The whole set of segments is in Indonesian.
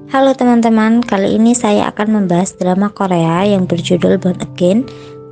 Halo teman-teman, kali ini saya akan membahas drama Korea yang berjudul Born Again.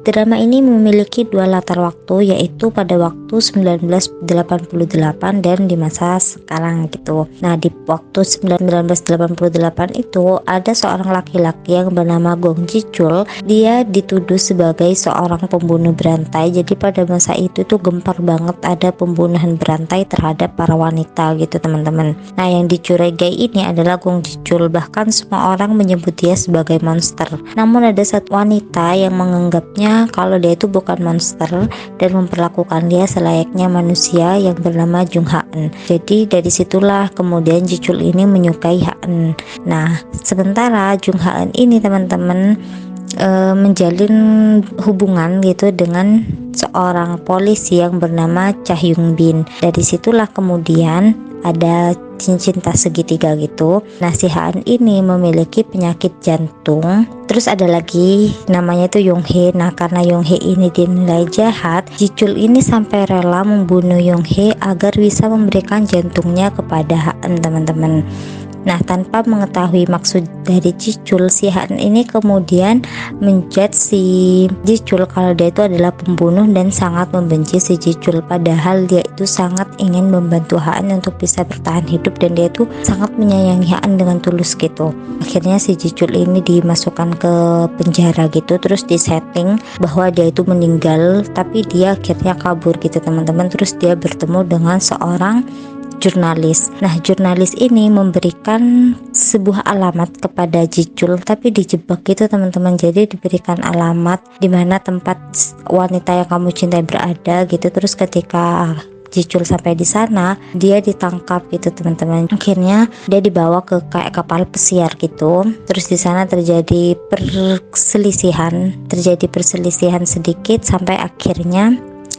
Drama ini memiliki dua latar waktu, yaitu pada waktu 1988 dan di masa sekarang gitu. Nah, di waktu 1988 itu ada seorang laki-laki yang bernama Gong Ji-chul. Dia dituduh sebagai seorang pembunuh berantai. Jadi pada masa itu tuh gempar banget ada pembunuhan berantai terhadap para wanita gitu teman-teman. Nah, yang dicurigai ini adalah Gong Ji-chul. Bahkan semua orang menyebut dia sebagai monster. Namun ada satu wanita yang menganggapnya kalau dia itu bukan monster dan memperlakukan dia selayaknya manusia yang bernama Jung Ha-eun. Jadi dari situlah kemudian Ji-chul ini menyukai Ha-eun. Nah, sementara Jung Ha-eun ini teman-teman menjalin hubungan gitu dengan seorang polisi yang bernama Cha Hyung Bin. Dari situlah kemudian ada cinta segitiga gitu. Nah, si Han ini memiliki penyakit jantung. Terus ada lagi namanya itu Yong Hee. Nah, karena Yong Hee ini dinilai jahat, Ji-chul ini sampai rela membunuh Yong Hee agar bisa memberikan jantungnya kepada Han, teman-teman. Nah, tanpa mengetahui maksud dari Ji-chul, si Han ini kemudian menjudge si Ji-chul kalau dia itu adalah pembunuh dan sangat membenci si Ji-chul. Padahal dia itu sangat ingin membantu Han untuk bisa bertahan hidup dan dia itu sangat menyayangi Han dengan tulus gitu. Akhirnya si Ji-chul ini dimasukkan ke penjara gitu, terus disetting bahwa dia itu meninggal, tapi dia akhirnya kabur gitu teman-teman. Terus dia bertemu dengan seorang jurnalis. Nah, jurnalis ini memberikan sebuah alamat kepada Ji-chul, tapi dijebak gitu teman-teman. Jadi diberikan alamat di mana tempat wanita yang kamu cintai berada gitu. Terus ketika Ji-chul sampai di sana, dia ditangkap gitu teman-teman. Akhirnya dia dibawa ke kayak kapal pesiar gitu. Terus di sana terjadi perselisihan sedikit sampai akhirnya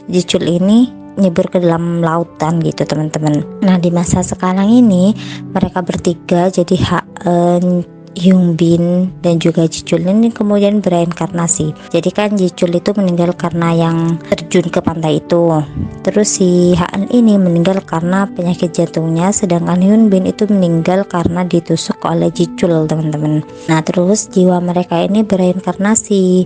Ji-chul ini nyebur ke dalam lautan gitu teman-teman. Nah, di masa sekarang ini mereka bertiga jadi Ha-eun, Hyung Bin dan juga Ji-chul ini kemudian bereinkarnasi. Jadi kan Ji-chul itu meninggal karena yang terjun ke pantai itu. Terus si Ha-eun ini meninggal karena penyakit jantungnya, sedangkan Hyun Bin itu meninggal karena ditusuk oleh Ji-chul teman-teman. Nah, terus jiwa mereka ini bereinkarnasi.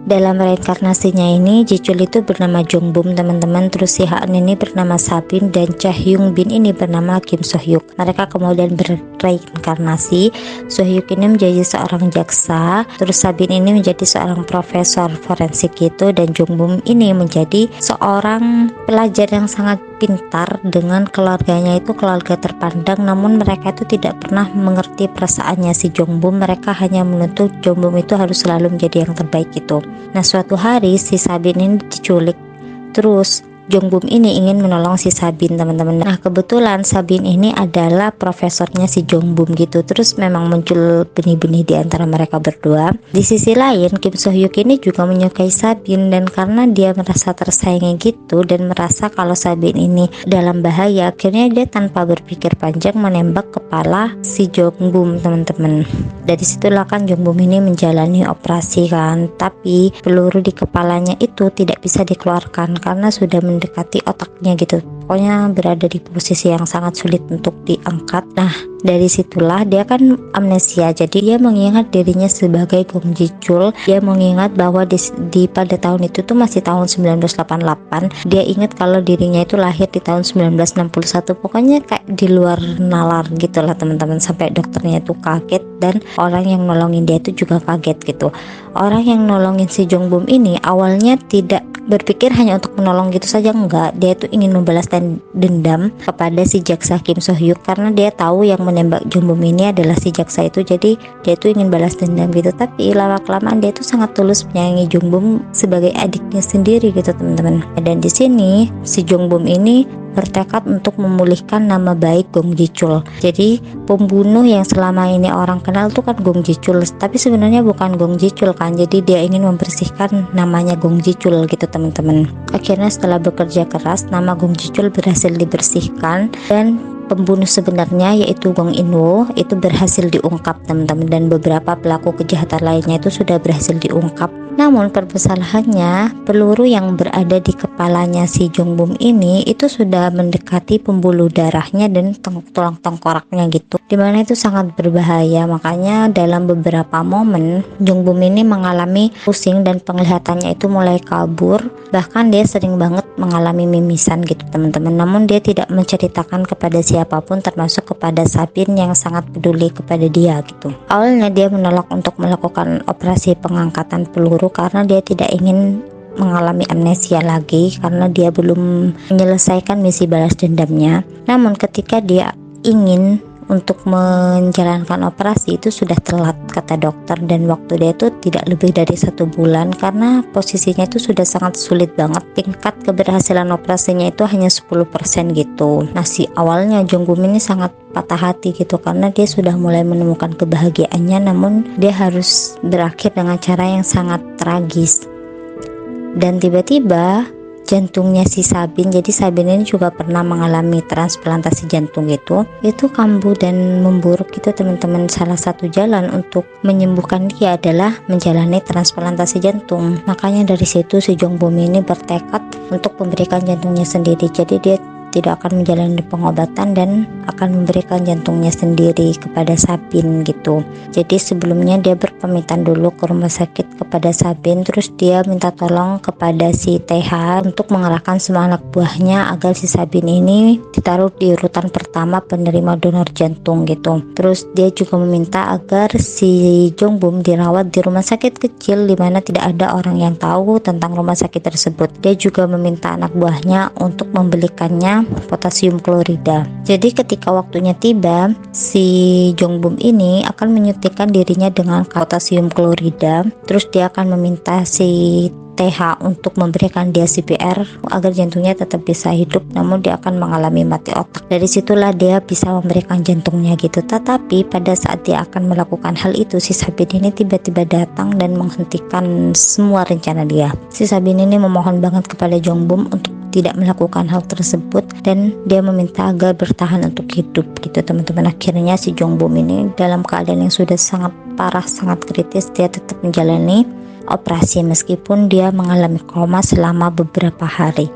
Dalam reinkarnasinya ini Ji-chul itu bernama Jong Bum teman-teman. Terus si Ha-eun ini bernama Sabin dan Cha Hyung Bin ini bernama Kim So Hyuk. Mereka kemudian bereinkarnasi. So Hyuk ini menjadi seorang jaksa, terus Sabin ini menjadi seorang profesor forensik gitu, dan Jong Bum ini menjadi seorang pelajar yang sangat pintar dengan keluarganya itu keluarga terpandang. Namun mereka itu tidak pernah mengerti perasaannya si Jong Bum. Mereka hanya menuntut Jong Bum itu harus selalu menjadi yang terbaik gitu. Nah, suatu hari si Sabin ini diculik. Terus Jong Bum ini ingin menolong si Sabin teman-teman. Nah, kebetulan Sabin ini adalah profesornya si Jong Bum gitu. Terus memang muncul benih-benih di antara mereka berdua. Di sisi lain Kim So Hyuk ini juga menyukai Sabin, dan karena dia merasa tersayangi gitu dan merasa kalau Sabin ini dalam bahaya, akhirnya dia tanpa berpikir panjang menembak kepala si Jong Bum teman-teman. Dari situlah kan Jong Bum ini menjalani operasi kan, tapi peluru di kepalanya itu tidak bisa dikeluarkan karena sudah mendekati otaknya gitu. Pokoknya berada di posisi yang sangat sulit untuk diangkat. Nah, dari situlah dia kan amnesia. Jadi dia mengingat dirinya sebagai Gong Ji-chul. Dia mengingat bahwa pada tahun itu tuh masih tahun 1988. Dia ingat kalau dirinya itu lahir di tahun 1961. Pokoknya kayak di luar nalar gitu lah teman-teman. Sampai dokternya itu kaget dan orang yang nolongin dia itu juga kaget gitu. Orang yang nolongin si Jong Bum ini awalnya tidak berpikir hanya untuk menolong gitu saja, enggak. Dia itu ingin membalaskan dendam kepada si jaksa Kim So Hyuk karena dia tahu yang menembak Jong Bum ini adalah si jaksa itu. Jadi dia itu ingin balas dendam gitu. Tapi lama kelamaan dia itu sangat tulus menyayangi Jong Bum sebagai adiknya sendiri gitu teman-teman. Dan di sini si Jong Bum ini bertekad untuk memulihkan nama baik Gong Ji-chul. Jadi pembunuh yang selama ini orang kenal tuh kan Gong Ji-chul, tapi sebenarnya bukan Gong Ji-chul kan. Jadi dia ingin membersihkan namanya Gong Ji-chul gitu teman-teman. Akhirnya setelah bekerja keras, nama Gong Ji-chul berhasil dibersihkan dan pembunuh sebenarnya yaitu Gong In-woo itu berhasil diungkap teman-teman, dan beberapa pelaku kejahatan lainnya itu sudah berhasil diungkap. Namun permasalahannya, peluru yang berada di kepalanya si Jong, ini itu sudah mendekati pembuluh darahnya dan tulang tengkoraknya gitu. dimana itu sangat berbahaya. Makanya dalam beberapa momen Jungbum ini mengalami pusing dan penglihatannya itu mulai kabur, bahkan dia sering banget mengalami mimisan gitu teman-teman. Namun dia tidak menceritakan kepada siapapun, termasuk kepada Sabin yang sangat peduli kepada dia gitu. Awalnya dia menolak untuk melakukan operasi pengangkatan peluru karena dia tidak ingin mengalami amnesia lagi, karena dia belum menyelesaikan misi balas dendamnya. Namun ketika dia ingin untuk menjalankan operasi itu sudah telat kata dokter, dan waktu dia itu tidak lebih dari 1 bulan karena posisinya itu sudah sangat sulit banget. Tingkat keberhasilan operasinya itu hanya 10% gitu. Nah, si awalnya Jungbum ini sangat patah hati gitu karena dia sudah mulai menemukan kebahagiaannya, namun dia harus berakhir dengan cara yang sangat tragis. Dan tiba-tiba jantungnya si Sabin, jadi Sabin ini juga pernah mengalami transplantasi jantung itu kambuh dan memburuk gitu teman-teman. Salah satu jalan untuk menyembuhkan dia adalah menjalani transplantasi jantung. Makanya dari situ si Jungbum ini bertekad untuk memberikan jantungnya sendiri. Jadi dia tidak akan menjalani pengobatan dan akan memberikan jantungnya sendiri kepada Sabin gitu. Jadi sebelumnya dia berpamitan dulu ke rumah sakit kepada Sabin, terus dia minta tolong kepada si TH untuk mengerahkan semua anak buahnya agar si Sabin ini ditaruh di urutan pertama penerima donor jantung gitu. Terus dia juga meminta agar si Jungbum dirawat di rumah sakit kecil di mana tidak ada orang yang tahu tentang rumah sakit tersebut. Dia juga meminta anak buahnya untuk membelikannya potasium klorida. Jadi ketika waktunya tiba, si Jungbum ini akan menyuntikkan dirinya dengan potasium klorida. Terus dia akan meminta si TH untuk memberikan dia CPR agar jantungnya tetap bisa hidup, namun dia akan mengalami mati otak. Dari situlah dia bisa memberikan jantungnya gitu. Tetapi pada saat dia akan melakukan hal itu, si Sabin ini tiba-tiba datang dan menghentikan semua rencana dia. Si Sabin ini memohon banget kepada Jungbum untuk tidak melakukan hal tersebut, dan dia meminta agar bertahan untuk hidup gitu teman-teman. Akhirnya si Jungbum ini dalam keadaan yang sudah sangat parah, sangat kritis, dia tetap menjalani operasi meskipun dia mengalami koma selama beberapa hari.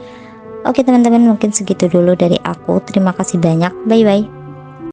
Oke teman-teman, mungkin segitu dulu dari aku. Terima kasih banyak, bye bye.